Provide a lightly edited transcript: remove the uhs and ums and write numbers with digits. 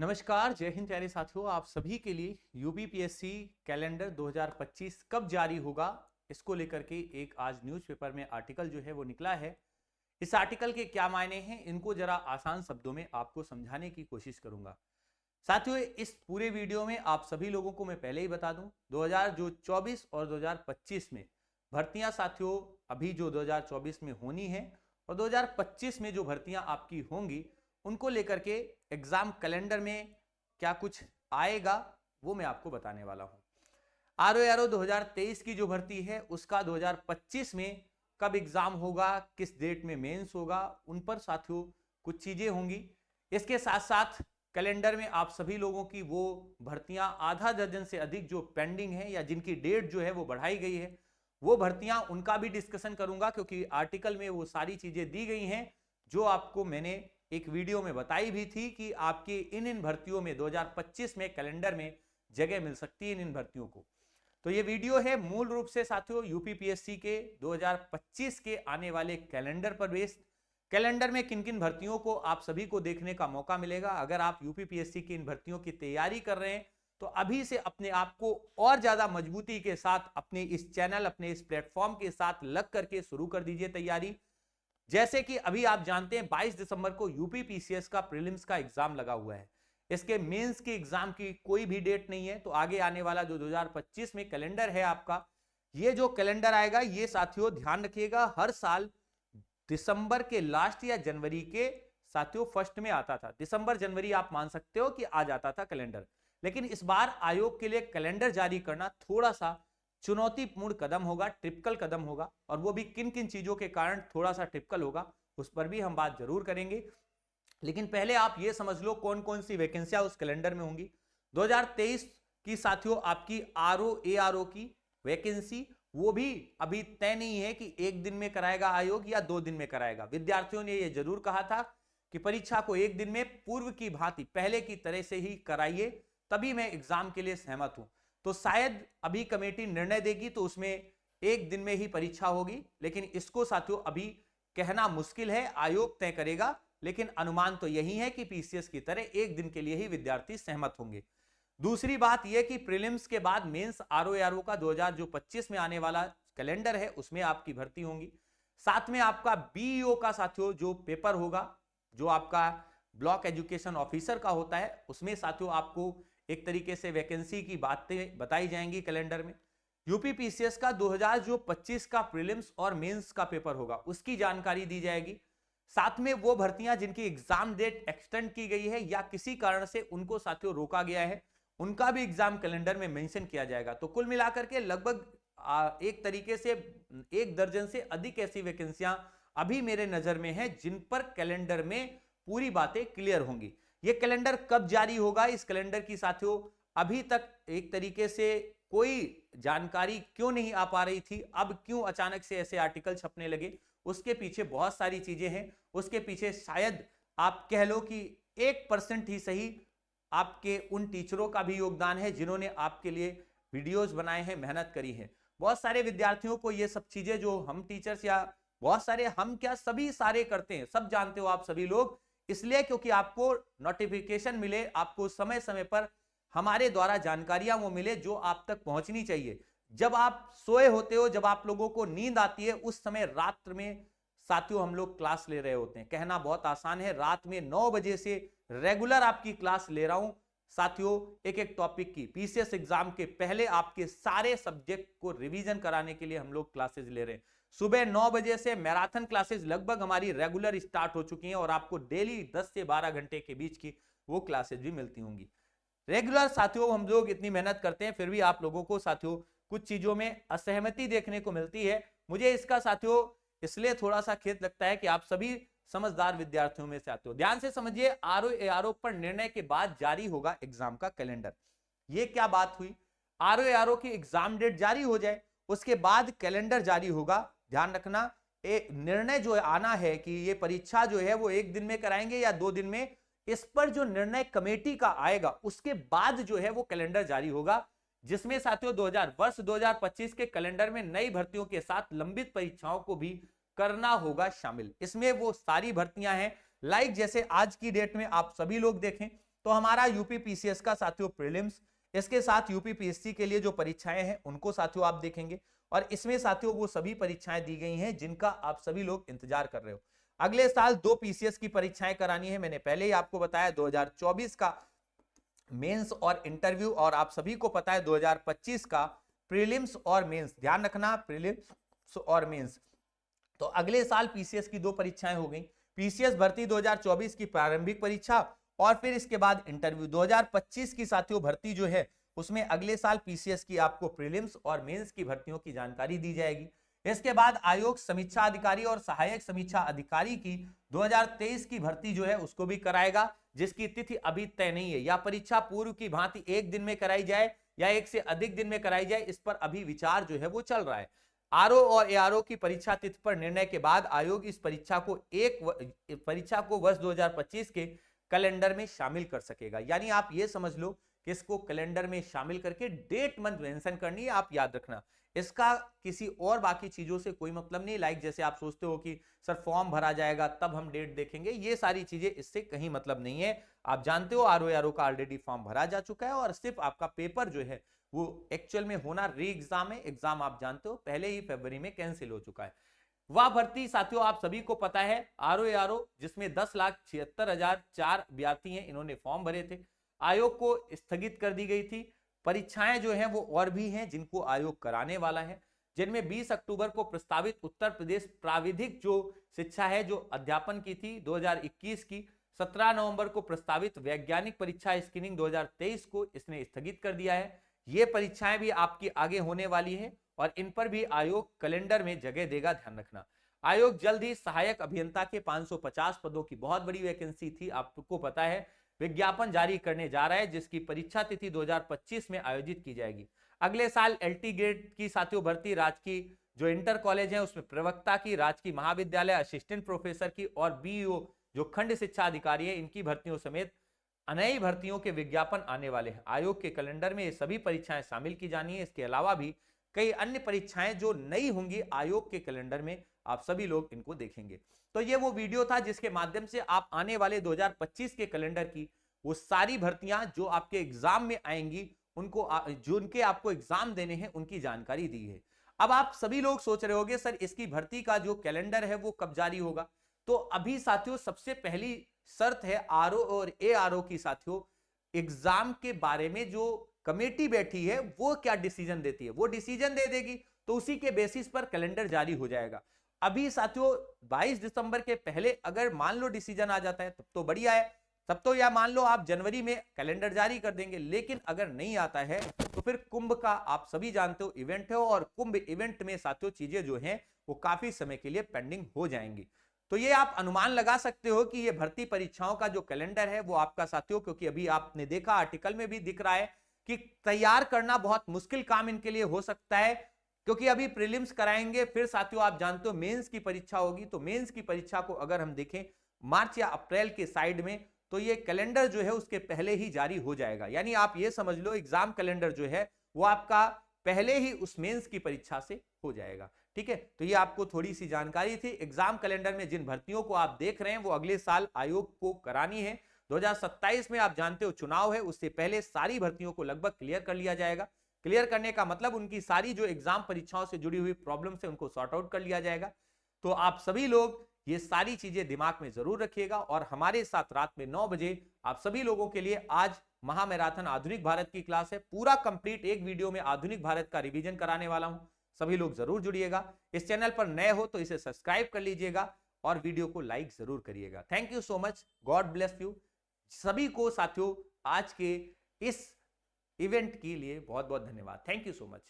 नमस्कार, जय हिंद प्यारे साथियों। आप सभी के लिए यूपीपीएससी कैलेंडर 2025 कब जारी होगा, इसको लेकर के एक आज न्यूज़पेपर में आर्टिकल जो है वो निकला है। इस आर्टिकल के क्या मायने हैं, इनको जरा आसान शब्दों में आपको समझाने की कोशिश करूंगा। साथियों, इस पूरे वीडियो में आप सभी लोगों को मैं पहले ही बता दूं, 2024 और 2025 में भर्तियां साथियों अभी जो 2024 में होनी है और 2025 में जो भर्तियां आपकी होंगी उनको लेकर के एग्जाम कैलेंडर में क्या कुछ आएगा वो मैं आपको बताने वाला हूं। आरओ 2023 की जो भर्ती है उसका 2025 में कब एग्जाम होगा, किस डेट में मेंस होगा, उन पर साथियों कुछ चीजें होंगी। इसके साथ साथ कैलेंडर में आप सभी लोगों की वो भर्तियां आधा दर्जन से अधिक जो पेंडिंग है या जिनकी डेट जो है वो बढ़ाई गई है, वो भर्तियां उनका भी डिस्कशन करूंगा, क्योंकि आर्टिकल में वो सारी चीजें दी गई हैं जो आपको मैंने एक वीडियो में बताई भी थी कि आपके इन भर्तियों में 2025 में कैलेंडर में जगह मिल सकती है इन भर्तियों को। तो ये वीडियो है मूल रूप से साथियों यूपीपीएससी के 2025 के आने वाले कैलेंडर पर बेस्ड। कैलेंडर में किन किन भर्तियों को आप सभी को देखने का मौका मिलेगा। अगर आप यूपीपीएससी की इन भर्तियों की तैयारी कर रहे हैं तो अभी से अपने आप को और ज्यादा मजबूती के साथ अपने इस चैनल, अपने इस प्लेटफॉर्म के साथ लग करके शुरू कर दीजिए तैयारी। जैसे कि अभी आप जानते हैं 22 दिसंबर को यूपीपीसीएस का प्रीलिम्स का एग्जाम लगा हुआ है। इसके मेंस के एग्जाम की कोई भी डेट नहीं है। तो आगे आने वाला जो 2025 में कैलेंडर है आपका, ये जो कैलेंडर आएगा ये साथियों ध्यान रखिएगा, हर साल दिसंबर के लास्ट या जनवरी के साथियों फर्स्ट में आता था। दिसंबर जनवरी आप मान सकते हो कि आ जाता था कैलेंडर, लेकिन इस बार आयोग के लिए कैलेंडर जारी करना थोड़ा सा चुनौतीपूर्ण कदम होगा, टिपिकल कदम होगा। और वो भी किन किन चीजों के कारण थोड़ा सा टिपिकल होगा उस पर भी हम बात जरूर करेंगे। लेकिन पहले आप ये समझ लो कौन कौन सी वैकेंसियां उस कैलेंडर में होंगी। 2023 की साथियों आपकी आरओ की वैकेंसी वो भी अभी तय नहीं है कि एक दिन में कराएगा आयोग या 2 दिन में कराएगा। विद्यार्थियों ने यह जरूर कहा था कि परीक्षा को एक दिन में पूर्व की भांति पहले की तरह से ही कराइए, तभी मैं एग्जाम के लिए सहमत हूं। तो शायद अभी कमेटी निर्णय देगी तो उसमें एक दिन में ही परीक्षा होगी, लेकिन इसको साथियों अभी कहना मुश्किल है, आयोग तय करेगा। लेकिन अनुमान तो यही है कि पीसीएस की तरह एक दिन के लिए ही विद्यार्थी सहमत होंगे। दूसरी बात यह कि प्रीलिम्स के बाद मेंस आरओ का 2025 में आने वाला कैलेंडर है उसमें आपकी भर्ती होंगी। साथ में आपका बीईओ का साथियों जो पेपर होगा, जो आपका ब्लॉक एजुकेशन ऑफिसर का होता है, उसमें साथियों आपको एक तरीके से वैकेंसी की बातें बताई जाएंगी कैलेंडर में। यूपीपीसीएस का 2025 का प्रीलिम्स और मेंस का पेपर होगा उसकी जानकारी दी जाएगी। साथ में वो भर्तियां जिनकी एग्जाम डेट एक्सटेंड की गई है या किसी कारण से उनको साथियों रोका गया है, उनका भी एग्जाम कैलेंडर में मेंशन किया जाएगा। तो कुल मिलाकर के लगभग एक तरीके से 1 दर्जन से अधिक ऐसी वैकेंसियां अभी मेरे नजर में है जिन पर कैलेंडर में पूरी बातें क्लियर होंगी। ये कैलेंडर कब जारी होगा, इस कैलेंडर की साथियों अभी तक एक तरीके से कोई जानकारी क्यों नहीं आ पा रही थी, अब क्यों अचानक से ऐसे आर्टिकल छपने लगे, उसके पीछे बहुत सारी चीजें हैं। उसके पीछे शायद आप कह लो कि 1% ही सही आपके उन टीचरों का भी योगदान है जिन्होंने आपके लिए वीडियोस बनाए हैं, मेहनत करी है। बहुत सारे विद्यार्थियों को ये सब चीजें जो हम टीचर्स या बहुत सारे हम क्या सभी सारे करते हैं, सब जानते हो आप सभी लोग, इसलिए क्योंकि आपको नोटिफिकेशन मिले, आपको समय समय पर हमारे द्वारा जानकारियां वो मिले जो आप तक पहुंचनी चाहिए। जब आप सोए होते हो, जब आप लोगों को नींद आती है, उस समय रात्र में साथियों हम लोग क्लास ले रहे होते हैं। कहना बहुत आसान है, रात में 9 बजे से रेगुलर आपकी क्लास ले रहा हूं साथियों, एक एक टॉपिक की। पीसीएस एग्जाम के पहले आपके सारे सब्जेक्ट को रिवीजन कराने के लिए हम लोग क्लासेस ले रहे हैं। सुबह 9 बजे से मैराथन क्लासेस लगभग हमारी रेगुलर स्टार्ट हो चुकी हैं और आपको डेली 10 से 12 घंटे के बीच की वो क्लासेस भी मिलती होंगी रेगुलर। साथियों हम लोग इतनी मेहनत करते हैं, फिर भी आप लोगों को साथियों कुछ चीजों में असहमति देखने को मिलती है। मुझे इसका साथियों इसलिए थोड़ा सा खेद लगता है कि आप सभी समझदार विद्यार्थियों में से आते हो। ध्यान से समझिए, आरओ पर निर्णय के बाद जारी होगा एग्जाम का कैलेंडर। ये क्या बात हुई, आरओ की एग्जाम डेट जारी हो जाए उसके बाद कैलेंडर जारी होगा। ध्यान रखना, एक निर्णय जो आना है कि ये परीक्षा जो है वो एक दिन में कराएंगे या 2 दिन में, इस पर जो निर्णय कमेटी का आएगा उसके बाद जो है वो कैलेंडर जारी होगा, जिसमें साथियों 2025 के कैलेंडर में नई भर्तियों के साथ लंबित परीक्षाओं को भी करना होगा शामिल। इसमें वो सारी भर्तियां हैं लाइक जैसे आज की डेट में आप सभी लोग देखें तो हमारा यूपी पीसीएस का साथियों प्रीलिम्स, इसके साथ यूपी पीएससी के लिए जो परीक्षाएं हैं उनको साथियों आप देखेंगे, और इसमें साथियों वो सभी परीक्षाएं दी गई हैं जिनका आप सभी लोग इंतजार कर रहे हो। अगले साल 2 पीसीएस की परीक्षाएं करानी है, मैंने पहले ही आपको बताया 2024 का मेंस और इंटरव्यू, और आप सभी को पता है 2025 का प्रीलिम्स और मेंस। ध्यान रखना, प्रीलिम्स और मेंस। तो अगले साल पीसीएस की 2 परीक्षाएं हो गई, पीसीएस भर्ती 2024 की प्रारंभिक परीक्षा और फिर इसके बाद इंटरव्यू। 2025 की साथियों भर्ती जो है उसमें अगले साल पीसीएस की आपको प्रीलिम्स और मेंस की भर्तियों की जानकारी दी जाएगी। इसके बाद आयोग समीक्षा अधिकारी और सहायक समीक्षा अधिकारी की 2023 की भर्ती जो है उसको भी कराएगा, जिसकी तिथि अभी तय नहीं है। या परीक्षा पूर्व की भांति एक दिन में कराई जाए या एक से अधिक दिन में कराई जाए, इस पर अभी विचार जो है वो चल रहा है। आरओ और एआरओ की परीक्षा तिथि पर निर्णय के बाद आयोग इस परीक्षा को वर्ष 2025 के कैलेंडर में शामिल कर सकेगा। यानी आप ये समझ लो कि इसको कैलेंडर में शामिल करके डेट मंथ मेंशन करनी है, आप याद रखना। इसका किसी और बाकी चीजों से कोई मतलब नहीं। लाइक जैसे आप सोचते हो कि सर फॉर्म भरा जाएगा तब हम डेट देखेंगे, ये सारी चीजें इससे कहीं मतलब नहीं है। आप जानते हो आरओ का ऑलरेडी फॉर्म भरा जा चुका है और सिर्फ आपका पेपर जो है वो एक्चुअल में होना री एग्जाम है। एग्जाम आप जानते हो पहले ही फरवरी में कैंसिल हो चुका है। वह भर्ती साथियों आप सभी को पता है आरओ जिसमें 10,76,004 अभ्यर्थी हैं, इन्होंने फॉर्म भरे थे, आयोग को स्थगित कर दी गई थी। परीक्षाएं जो हैं वो और भी हैं जिनको आयोग कराने वाला है, जिनमें 20 अक्टूबर को प्रस्तावित उत्तर प्रदेश प्राविधिक जो शिक्षा है जो अध्यापन की थी 2021 की, 17 नवंबर को प्रस्तावित वैज्ञानिक परीक्षा स्क्रीनिंग 2023 को इसने स्थगित कर दिया है। ये परीक्षाएं भी आपकी आगे होने वाली है और इन पर भी आयोग कैलेंडर में जगह देगा, ध्यान रखना। आयोग जल्द ही सहायक अभियंता के 550 पदों की बहुत बड़ी वैकेंसी थी, आपको पता है, विज्ञापन जारी करने जा रहा है, जिसकी परीक्षा तिथि 2025 में आयोजित की जाएगी। अगले साल एलटी ग्रेड की साथियों भर्ती राजकीय जो इंटर कॉलेज है उसमें प्रवक्ता की, राजकीय महाविद्यालय असिस्टेंट प्रोफेसर की और बीईओ जो खंड शिक्षा अधिकारी है इनकी भर्तियों समेत नई भर्तियों के विज्ञापन आने वाले हैं। आयोग के कैलेंडर में ये सभी परीक्षाएं शामिल की जानी है। इसके अलावा भी कई अन्य परीक्षाएं जो नई होंगी आयोग के कैलेंडर में, आप सभी लोग इनको देखेंगे। तो ये वो वीडियो था जिसके माध्यम से आप आने वाले 2025 के कैलेंडर की वो सारी भर्तियां जो आपके एग्जाम में आएंगी उनको जो उनके आपको एग्जाम देने हैं उनकी जानकारी दी है। अब आप सभी लोग सोच रहे होंगे सर इसकी भर्ती का जो कैलेंडर है वो कब जारी होगा। तो अभी साथियों सबसे पहली शर्त है आरओ और एआरओ की साथियों, एग्जाम के बारे में जो कमेटी बैठी है वो क्या डिसीजन देती है, वो डिसीजन दे देगी तो उसी के बेसिस पर कैलेंडर जारी हो जाएगा। अभी साथियों 22 दिसंबर के पहले अगर मान लो डिसीजन आ जाता है तब तो बढ़िया है, तब तो या मान लो आप जनवरी में कैलेंडर जारी कर देंगे। लेकिन अगर नहीं आता है तो फिर कुंभ का आप सभी जानते हो इवेंट है और कुंभ इवेंट में साथियों चीजें जो हैं वो काफी समय के लिए पेंडिंग हो जाएंगी। तो ये आप अनुमान लगा सकते हो कि ये भर्ती परीक्षाओं का जो कैलेंडर है वो आपका साथियों, क्योंकि अभी आपने देखा आर्टिकल में भी दिख रहा है कि तैयार करना बहुत मुश्किल काम इनके लिए हो सकता है, क्योंकि अभी प्रीलिम्स कराएंगे फिर साथियों आप जानते हो मेंस की परीक्षा होगी। तो मेंस की परीक्षा को अगर हम देखें मार्च या अप्रैल के साइड में तो ये कैलेंडर जो है उसके पहले ही जारी हो जाएगा। यानी आप ये समझ लो एग्जाम कैलेंडर जो है वो आपका पहले ही उस मेंस की परीक्षा से हो जाएगा। ठीक है, तो ये आपको थोड़ी सी जानकारी थी। एग्जाम कैलेंडर में जिन भर्तियों को आप देख रहे हैं वो अगले साल आयोग को करानी है। 2027 में आप जानते हो चुनाव है, उससे पहले सारी भर्तियों को लगभग क्लियर कर लिया जाएगा। क्लियर करने का मतलब उनकी सारी जो एग्जाम परीक्षाओं से जुड़ी हुई प्रॉब्लम है उनको सॉर्ट आउट कर लिया जाएगा। तो आप सभी लोग ये सारी चीजें दिमाग में जरूर रखिएगा और हमारे साथ रात में 9 बजे आप सभी लोगों के लिए आज महामैराथन आधुनिक भारत की क्लास है, पूरा कंप्लीट एक वीडियो में आधुनिक भारत का रिवीजन कराने वाला हूं। सभी लोग जरूर जुड़िएगा। इस चैनल पर नए हो तो इसे सब्सक्राइब कर लीजिएगा और वीडियो को लाइक जरूर करिएगा। Thank you so much, God bless you. सभी को साथियों आज के इस इवेंट के लिए बहुत बहुत धन्यवाद। Thank you so much.